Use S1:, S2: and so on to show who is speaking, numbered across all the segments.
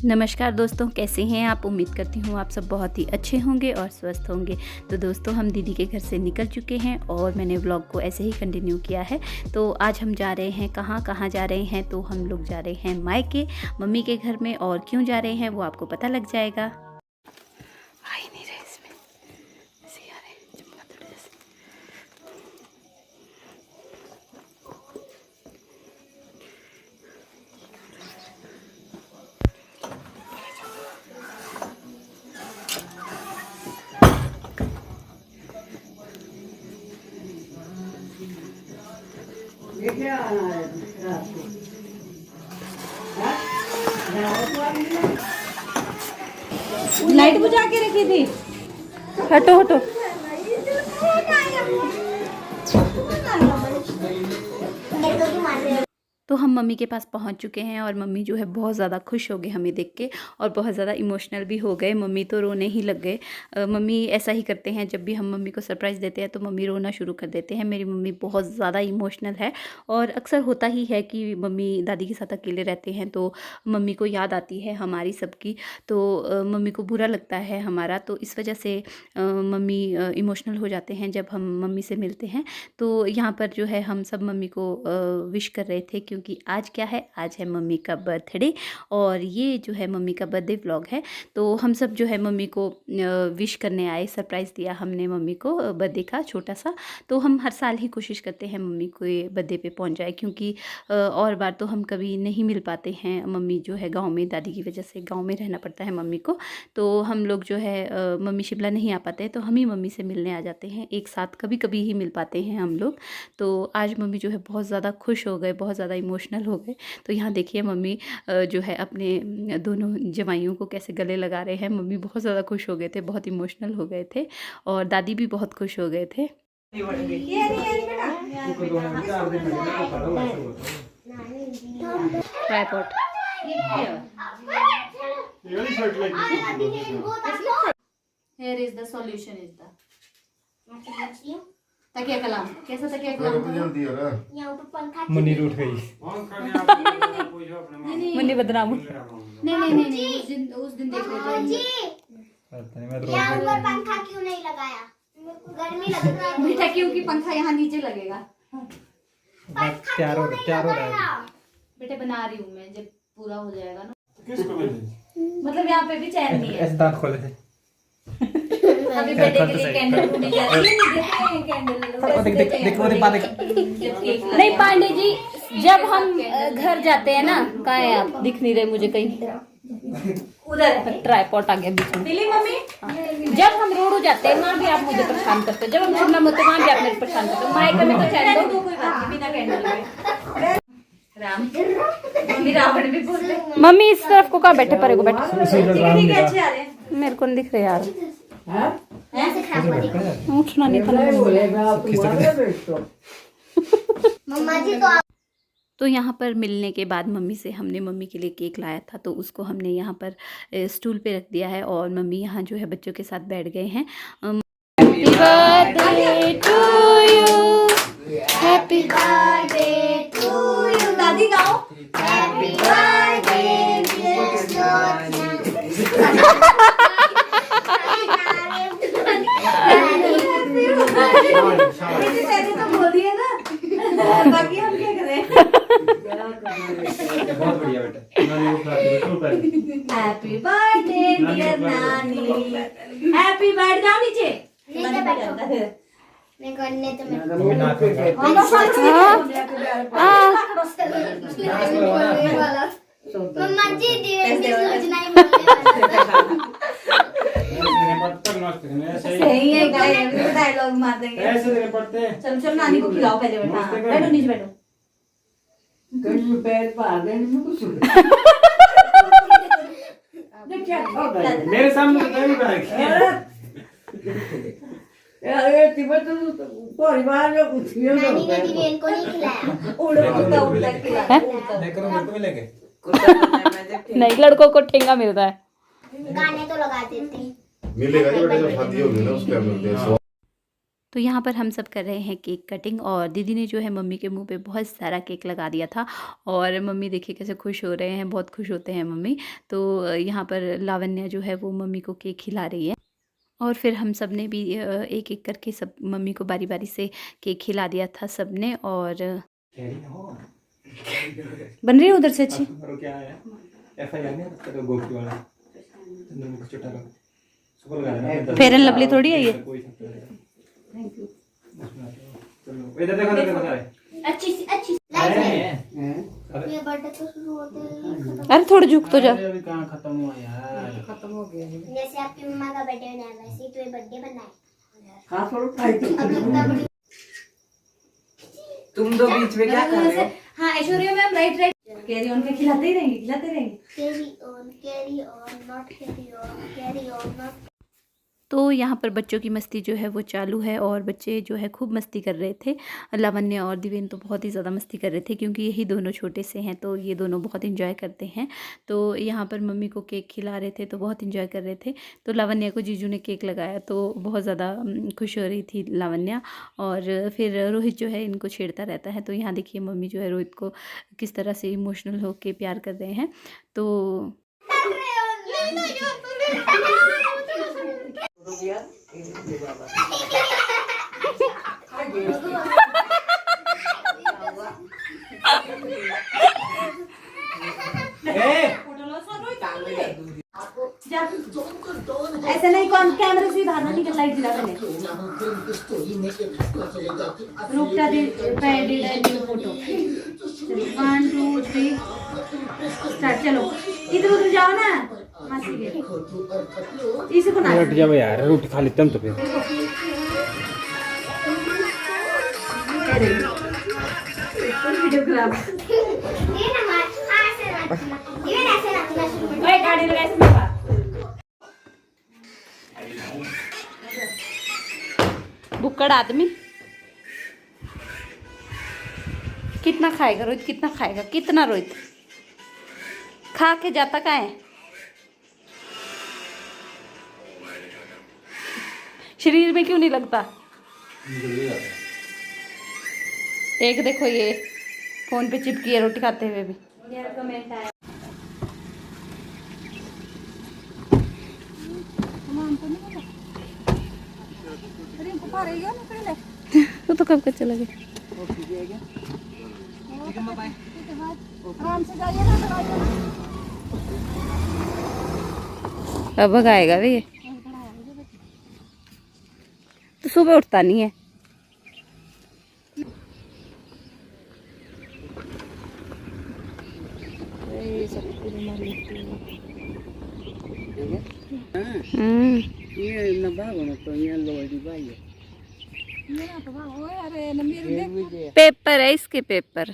S1: नमस्कार दोस्तों, कैसे हैं आप। उम्मीद करती हूँ आप सब बहुत ही अच्छे होंगे और स्वस्थ होंगे। तो दोस्तों, हम दीदी के घर से निकल चुके हैं और मैंने व्लॉग को ऐसे ही कंटिन्यू किया है। तो आज हम जा रहे हैं, कहाँ जा रहे हैं, तो हम लोग जा रहे हैं मायके, मम्मी के घर में। और क्यों जा रहे हैं वो आपको पता लग जाएगा। आ ही नहीं रहे इसमें, ऐसे आ रहे हैं चमगादड़ जैसे।
S2: लाइट बुझा के रखी थी।
S1: हटो हटो। तो हम मम्मी के पास पहुंच चुके हैं और मम्मी जो है बहुत ज़्यादा खुश हो गए हमें देख के और बहुत ज़्यादा इमोशनल भी हो गए। मम्मी तो रोने ही लग गए। मम्मी ऐसा ही करते हैं, जब भी हम मम्मी को सरप्राइज़ देते हैं तो मम्मी रोना शुरू कर देते हैं। मेरी मम्मी बहुत ज़्यादा इमोशनल है और अक्सर होता ही है कि मम्मी दादी के साथ अकेले रहते हैं तो मम्मी को याद आती है हमारी सबकी। तो मम्मी को बुरा लगता है हमारा, तो इस वजह से मम्मी इमोशनल हो जाते हैं जब हम मम्मी से मिलते हैं। तो यहाँ पर जो है हम सब मम्मी को विश कर रहे थे, क्योंकि आज क्या है, आज है मम्मी का बर्थडे और ये जो है मम्मी का बर्थडे व्लॉग है। तो हम सब जो है मम्मी को विश करने आए, सरप्राइज़ दिया हमने मम्मी को बर्थडे का छोटा सा। तो हम हर साल ही कोशिश करते हैं मम्मी को ये बर्थडे पे पहुंच जाए, क्योंकि और बार तो हम कभी नहीं मिल पाते हैं। मम्मी जो है गांव में, दादी की वजह से गांव में रहना पड़ता है मम्मी को। तो हम लोग जो है मम्मी शिमला नहीं आ पाते हैं तो हम ही मम्मी से मिलने आ जाते हैं एक साथ, कभी कभी ही मिल पाते हैं हम लोग। तो आज मम्मी जो है बहुत ज़्यादा खुश हो गए, बहुत ज़्यादा इमोशनल हो गए। तो यहाँ देखिए मम्मी जो है अपने दोनों जवाइयों को कैसे गले लगा रहे हैं। मम्मी बहुत ज़्यादा खुश हो गए थे, बहुत इमोशनल हो गए थे और दादी भी बहुत खुश हो गए थे। Tripod
S2: Here is the solution is the तकिया कलाम। कैसा तकिया कलाम?
S3: मुन्नी उठ गई।
S1: मुन्नी बदनाम।
S2: नहीं उस दिन देख रहे थे।
S4: यहाँ पर पंखा क्यों नहीं लगाया? गर्मी लग रहा है
S2: बेटा, क्योंकि पंखा यहाँ नीचे लगेगा।
S3: तैयार हो रहा है
S2: बेटे, बना रही हूँ मैं, जब पूरा हो जाएगा ना।
S3: किसको
S2: मतलब यहाँ पे भी चैन नहीं है।
S3: ऐसे दांत खोले थे।
S2: अभी बेटे के लिए कैंडल ढूंढी जा रही है। कैंडल
S1: नहीं पांडे जी, जब हम घर जाते हैं ना, कहाँ है आप, दिख नहीं रहे मुझे कहीं।
S2: उधर
S1: ट्राइपॉड आ गया बीच में।
S2: मिली मम्मी।
S1: जब हम रोडू जाते हैं वहाँ भी आप मुझे परेशान करते हो, जब हम शिमला में होते हैं वहाँ भी आप मेरे परेशान करते हो। मायके में तो चैन दो।
S2: कोई बात नहीं, बिना कैंडल के। राम मम्मी रावण भी बोल रहे।
S1: मम्मी इस तरफ को कहाँ बैठे, परे को बैठे।
S2: ठीक है, अच्छे आ रहे हैं।
S1: मेरे को नहीं दिख रहे यार।
S4: उठना
S1: नहीं
S4: मम्मा जी तो
S1: तो यहाँ पर मिलने के बाद मम्मी से हमने मम्मी के लिए केक लाया था, तो उसको हमने यहाँ पर स्टूल पे रख दिया है और मम्मी यहाँ जो है बच्चों के साथ बैठ गए हैं। Happy birthday to you, happy
S4: birthday to you.
S2: दादी गाओ।
S4: Happy birthday dear Sonia.
S2: तो बोल दिए ना, बाकी हम क्या करें।
S3: बहुत बढ़िया बेटा।
S2: हैप्पी बर्थडे डियर नानी। Happy birthday. जाओ नीचे।
S4: नीचे बैठो। मैं करने तो मैं मम्मा जी योजना ही
S2: सही है, डायलॉग मार देंगे।
S3: ऐसे देने पड़ते हैं।
S2: चलो नानी को खिलाओ पहले। बैठो नीचे बैठो।
S5: कहीं पैर मार देने में कुछ क्या होगा
S3: मेरे सामने तो कहीं बैग
S5: यार तिब्बत तो परिवार में कुछ नहीं
S4: नानी ने
S5: होगा
S4: दिवेन को नहीं खिलाया
S2: उड़ा उड़ता उड़ता खिला
S3: देखो मेरे को मिलेंगे
S1: नहीं, लड़कों को ठेंगा मिलता है।
S4: गाने तो लगा देते हैं।
S6: मिलेगा जब बेटा जब शादी होगी ना उसके मिलते हैं
S1: तो यहाँ पर हम सब कर रहे हैं केक कटिंग, और दीदी ने जो है मम्मी के मुंह पे बहुत सारा केक लगा दिया था, और मम्मी देखिए कैसे खुश हो रहे हैं, बहुत खुश होते हैं मम्मी। तो यहाँ पर लावण्या जो है वो मम्मी को केक खिला रही है, और फिर हम सब ने भी एक एक करके सब मम्मी को बारी बारी से केक खिला दिया था सब ने। और बन रही है उधर से अच्छी।
S3: और क्या है एफआईआर नहीं तो गोकी वाला चंद्रमुख छोटा का सुपर गाना
S1: फेयर एंड लवली थोड़ी है ये।
S3: कोई थैंक यू चलो इधर देखो देखो सारे
S4: अच्छी लाइफ में ये बर्थडे तो शुरू होते ही
S1: अरे थोड़ा झुक तो जा।
S3: अभी कहाँ खत्म हुआ यार
S2: खत्म हो गया है।
S4: जैसे आपकी मम्मा का बर्थडे बनाया वैसे ही तो ये बर्थडे बनाए।
S5: हाथ और खाई तो
S4: अब लगता बड़ी
S2: तुम दो बीच में क्या कर रहे हो? हाँ Aishwarya ma'am right carry on के खिलाते ही रहेंगे
S4: carry on not carry on not.
S1: तो यहाँ पर बच्चों की मस्ती जो है वो चालू है, और बच्चे जो है खूब मस्ती कर रहे थे। लावण्य और दिवेन तो बहुत ही ज़्यादा मस्ती कर रहे थे, क्योंकि यही दोनों छोटे से हैं तो ये दोनों बहुत इंजॉय करते हैं। तो यहाँ पर मम्मी को केक खिला रहे थे तो बहुत इंजॉय कर रहे थे। तो लावण्या को जीजू ने केक लगाया तो बहुत ज़्यादा खुश हो रही थी लावण्या। और फिर रोहित जो है इनको छेड़ता रहता है। तो यहाँ देखिए मम्मी जो है रोहित को किस तरह से इमोशनल होकर प्यार कर रहे हैं। तो
S5: गया ये बाबा
S2: ऐसे नहीं कौन कैमरे से बाहर निकल लाइट दिला देने रुकता दे पैड फोटो 1 2 3 स्टार्ट। चलो इधर उधर जाओ ना मासी के इसी को ना
S3: हट जाओ यार रोटी खा लेते हम तो फिर
S2: वीडियो खराब
S4: ये ना ऐसे रखना ये ऐसे रखना शुरू कर।
S2: ओए गाड़ी लगा इसमें बात
S1: बुक्कड़ आदमी कितना खाएगा रोहित, कितना खाएगा, कितना रोहित खा के जाता का है। शरीर में क्यों नहीं लगता। एक देखो ये फोन पे चिपकी है रोटी खाते हुए भी।
S2: कमेंट आया
S1: वो तो कब का चला गया। अब भगाएगा भी ये तो सुबह उठता नहीं है।
S5: ये नबा बनो तो ये लोड़ी भाई
S1: पेपर है इसके पेपर।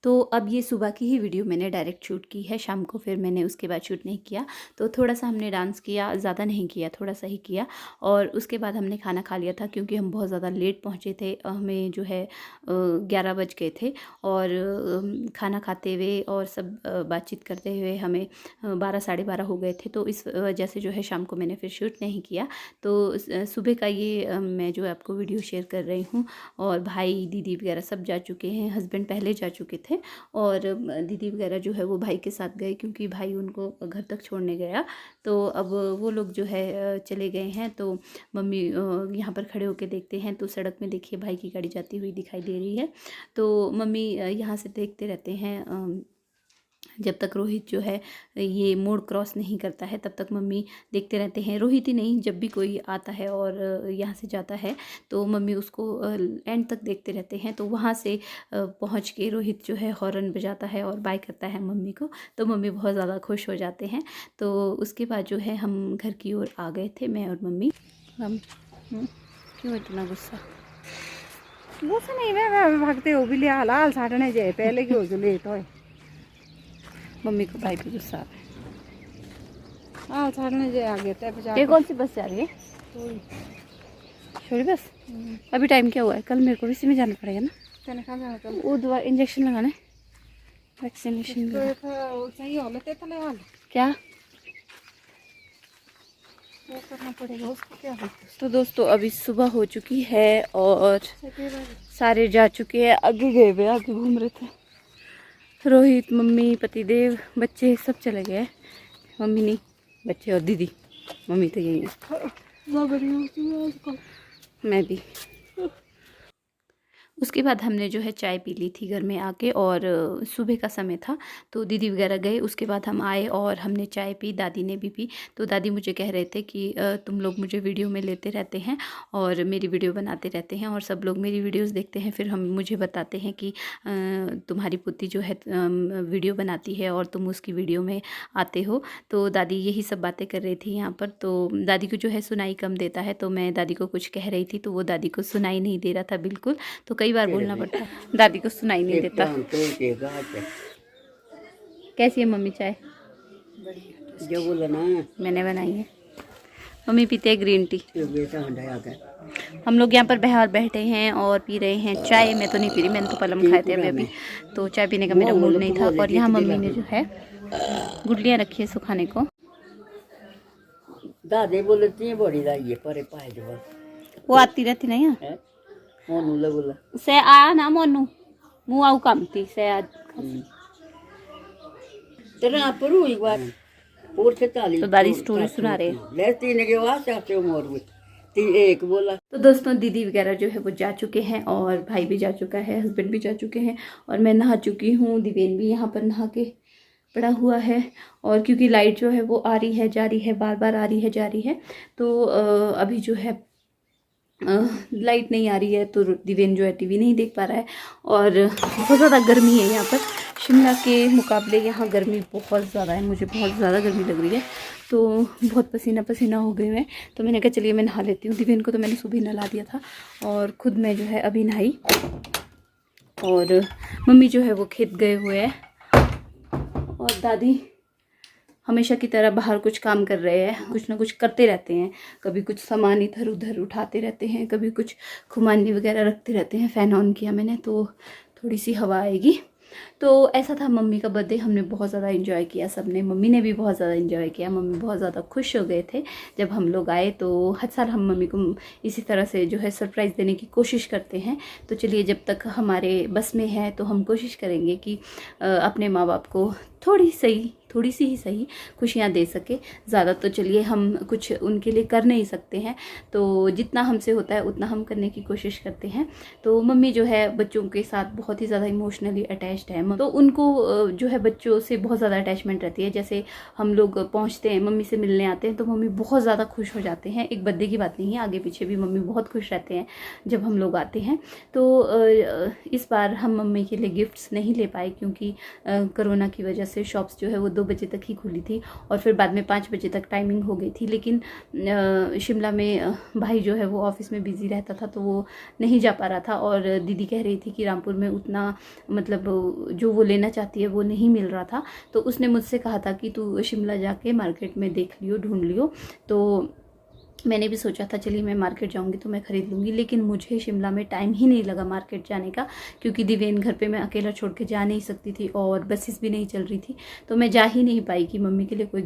S1: तो अब ये सुबह की ही वीडियो मैंने डायरेक्ट शूट की है, शाम को फिर मैंने उसके बाद शूट नहीं किया। तो थोड़ा सा हमने डांस किया, ज़्यादा नहीं किया, थोड़ा सा ही किया। और उसके बाद हमने खाना खा लिया था, क्योंकि हम बहुत ज़्यादा लेट पहुँचे थे। हमें जो है 11 बज गए थे, और खाना खाते हुए और सब बातचीत करते हुए हमें 12 साढ़े 12 हो गए थे। तो इस वजह से जो है शाम को मैंने फिर शूट नहीं किया। तो सुबह का ये मैं जो आपको वीडियो शेयर कर रही हूँ। और भाई दीदी वगैरह सब जा चुके हैं, हस्बैंड पहले जा चुके थे, और दीदी वगैरह जो है वो भाई के साथ गए, क्योंकि भाई उनको घर तक छोड़ने गया। तो अब वो लोग जो है चले गए हैं। तो मम्मी यहाँ पर खड़े होके देखते हैं, तो सड़क में देखिए भाई की गाड़ी जाती हुई दिखाई दे रही है। तो मम्मी यहाँ से देखते रहते हैं जब तक रोहित जो है ये मोड़ क्रॉस नहीं करता है, तब तक मम्मी देखते रहते हैं। रोहित ही नहीं, जब भी कोई आता है और यहाँ से जाता है तो मम्मी उसको एंड तक देखते रहते हैं। तो वहाँ से पहुँच के रोहित जो है हॉर्न बजाता है और बाय करता है मम्मी को, तो मम्मी बहुत ज़्यादा खुश हो जाते हैं। तो उसके बाद जो है हम घर की ओर आ गए थे, मैं और मम्मी। हम क्यों इतना गुस्सा?
S5: गुस्सा नहीं मैं भागते हो भी लिया हाल साटने जाए पहले की हो जो लेट होए
S1: मम्मी को भाई पे गुस्सा आ रहा है।
S5: हाल साटने जाए आगे तय पे
S1: ये कौन सी बस जा रही है? छोड़ी बस। अभी टाइम क्या हुआ है? कल मेरे को भी इसी में जाना पड़ेगा ना।
S5: तेने कहा जाना कल
S1: वो दवा इंजेक्शन लगाना है, वैक्सीनेशन
S5: तो सही हो लेते तले हाल
S1: क्या?
S5: वो करना पड़ेगा उसको क्या है
S1: तो दोस्तों अभी सुबह हो चुकी है और सारे जा चुके हैं, आगे गए हुए, आगे घूम रहे थे। रोहित, मम्मी, पतिदेव, बच्चे सब चले गए। मम्मी नहीं, बच्चे और दीदी। मम्मी तो यही है, मैं भी। उसके बाद हमने जो है चाय पी ली थी घर में आके, और सुबह का समय था तो दीदी वगैरह गए। उसके बाद हम आए और हमने चाय पी, दादी ने भी पी। तो दादी मुझे कह रहे थे कि तुम लोग मुझे वीडियो में लेते रहते हैं और मेरी वीडियो बनाते रहते हैं, और सब लोग मेरी वीडियोस देखते हैं, फिर हम मुझे बताते हैं कि तुम्हारी पुत्री जो है वीडियो बनाती है और तुम उसकी वीडियो में आते हो। तो दादी यही सब बातें कर रही थी यहाँ पर। तो दादी को जो है सुनाई कम देता है, तो मैं दादी को कुछ कह रही थी तो वो दादी को सुनाई नहीं दे रहा था बिल्कुल, तो कई बार बोलना पड़ता है, दादी को सुनाई नहीं देता। कैसी है मम्मी चाय?
S5: जो बोला ना
S1: मैंने बनाई है। मम्मी पीते हैं ग्रीन टी।
S5: बेटा हंडा आ गया
S1: हम लोग यहाँ पर बाहर बैठे हैं और पी रहे हैं चाय। मैं तो नहीं पी रही, मैंने तो पलम खाए थे अभी, तो चाय पीने का मेरा मूड नहीं था। और यहाँ मम्मी ने जो है गुटलियाँ रखी है सुखाने को।
S5: दादे बोलती है बड़ी लाई है परे पाए जो
S1: वो आती रहती नहीं है
S5: मोनू बोला
S1: से आ ना मोनू मुँह आऊ कामती से आज।
S5: तेरा पर हुई बात और से ताली
S1: तो दादी स्टोरी सुना रहे हैं।
S5: ले तीन के वास्ते आते उम्र में तीन एक बोला।
S1: तो दोस्तों दीदी वगैरह जो है वो जा चुके हैं और भाई भी जा चुका है, हस्बैंड भी जा चुके हैं, और मैं नहा चुकी हूँ। दिवेन भी यहाँ पर नहा के पड़ा हुआ है, और क्योंकि लाइट जो है वो आ रही है जा रही है, बार बार आ रही है जा रही है, तो अभी जो है लाइट नहीं आ रही है तो दिवेन जो है टीवी नहीं देख पा रहा है। और बहुत ज़्यादा गर्मी है यहाँ पर, शिमला के मुकाबले यहाँ गर्मी बहुत ज़्यादा है, मुझे बहुत ज़्यादा गर्मी लग रही है, तो बहुत पसीना पसीना हो गए मैं। तो मैंने कहा चलिए मैं नहा लेती हूँ। दिवेन को तो मैंने सुबह नहला दिया था और ख़ुद मैं जो है अभी नहाई। और मम्मी जो है वो खेत गए हुए हैं, और दादी हमेशा की तरह बाहर कुछ काम कर रहे हैं, कुछ ना कुछ करते रहते हैं। कभी कुछ सामान इधर उधर उठाते रहते हैं, कभी कुछ खुमानी वगैरह रखते रहते हैं। फ़ैन ऑन किया मैंने तो थोड़ी सी हवा आएगी। तो ऐसा था मम्मी का बर्थडे, हमने बहुत ज़्यादा एंजॉय किया सबने, मम्मी ने भी बहुत ज़्यादा एंजॉय किया। मम्मी बहुत ज़्यादा खुश हो गए थे जब हम लोग आए। तो हर साल हम मम्मी को इसी तरह से जो है सरप्राइज़ देने की कोशिश करते हैं। तो चलिए जब तक हमारे बस में है तो हम कोशिश करेंगे कि अपने माँ बाप को थोड़ी सी ही सही खुशियाँ दे सके। ज़्यादा तो चलिए हम कुछ उनके लिए कर नहीं सकते हैं, तो जितना हमसे होता है उतना हम करने की कोशिश करते हैं। तो मम्मी जो है बच्चों के साथ बहुत ही ज़्यादा इमोशनली अटैच्ड है, तो उनको जो है बच्चों से बहुत ज़्यादा अटैचमेंट रहती है। जैसे हम लोग पहुँचते हैं, मम्मी से मिलने आते हैं, तो मम्मी बहुत ज़्यादा खुश हो जाते हैं। एक बर्थडे की बात नहीं है, आगे पीछे भी मम्मी बहुत खुश रहते हैं जब हम लोग आते हैं। तो इस बार हम मम्मी के लिए गिफ्ट्स नहीं ले पाए, क्योंकि कोरोना की वजह से शॉप्स जो है वो 2 बजे तक ही खुली थी, और फिर बाद में 5 बजे तक टाइमिंग हो गई थी। लेकिन शिमला में भाई जो है वो ऑफिस में बिज़ी रहता था, तो वो नहीं जा पा रहा था। और दीदी कह रही थी कि रामपुर में उतना मतलब जो वो लेना चाहती है वो नहीं मिल रहा था। तो उसने मुझसे कहा था कि तू शिमला जाके मार्केट में देख लियो, ढूंढ लियो। तो मैंने भी सोचा था चलिए मैं मार्केट जाऊंगी तो मैं ख़रीद लूँगी, लेकिन मुझे शिमला में टाइम ही नहीं लगा मार्केट जाने का, क्योंकि दिवेन घर पे मैं अकेला छोड़ के जा नहीं सकती थी और बसेस भी नहीं चल रही थी। तो मैं जा ही नहीं पाई कि मम्मी के लिए कोई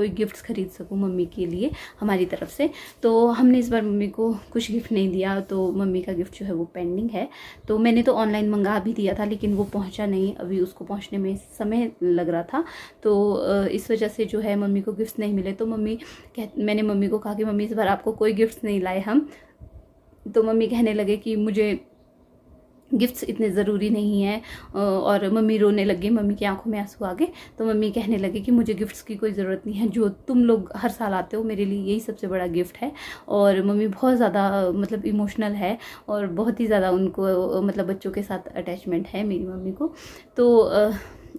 S1: गिफ्ट्स खरीद सकूं मम्मी के लिए हमारी तरफ से। तो हमने इस बार मम्मी को कुछ गिफ्ट नहीं दिया, तो मम्मी का गिफ्ट जो है वो पेंडिंग है। तो मैंने तो ऑनलाइन मंगा भी दिया था, लेकिन वो पहुँचा नहीं, अभी उसको पहुँचने में समय लग रहा था। तो इस वजह से जो है मम्मी को गिफ्ट्स नहीं मिले। तो मैंने मम्मी को कहा कि मम्मी इस बार आपको कोई गिफ्ट्स नहीं लाए हम। तो मम्मी कहने लगे कि मुझे गिफ्ट्स इतने ज़रूरी नहीं है, और मम्मी रोने लगी, मम्मी की आंखों में आंसू आ गए। तो मम्मी कहने लगे कि मुझे गिफ्ट्स की कोई ज़रूरत नहीं है, जो तुम लोग हर साल आते हो मेरे लिए यही सबसे बड़ा गिफ्ट है। और मम्मी बहुत ज़्यादा मतलब इमोशनल है, और बहुत ही ज़्यादा उनको मतलब बच्चों के साथ अटैचमेंट है मेरी मम्मी को। तो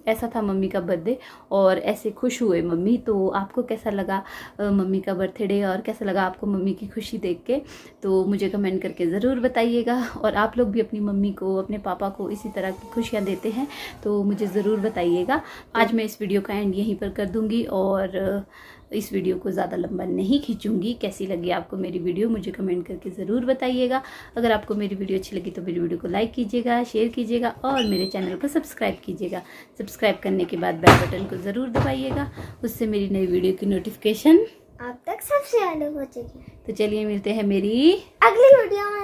S1: ऐसा था मम्मी का बर्थडे और ऐसे खुश हुए मम्मी। तो आपको कैसा लगा मम्मी का बर्थडे और कैसा लगा आपको मम्मी की खुशी देख के, तो मुझे कमेंट करके ज़रूर बताइएगा। और आप लोग भी अपनी मम्मी को, अपने पापा को इसी तरह की खुशियाँ देते हैं तो मुझे ज़रूर बताइएगा। आज मैं इस वीडियो का एंड यहीं पर कर दूँगी और इस वीडियो को ज़्यादा लंबा नहीं खींचूंगी। कैसी लगी आपको मेरी वीडियो मुझे कमेंट करके ज़रूर बताइएगा। अगर आपको मेरी वीडियो अच्छी लगी तो मेरी वीडियो को लाइक कीजिएगा, शेयर कीजिएगा और मेरे चैनल को सब्सक्राइब कीजिएगा। सब्सक्राइब करने के बाद बेल बटन को ज़रूर दबाइएगा, उससे मेरी नई वीडियो की नोटिफिकेशन
S4: आप तक सबसे पहले पहुंचेगी।
S1: तो चलिए मिलते हैं मेरी
S4: अगली वीडियो में।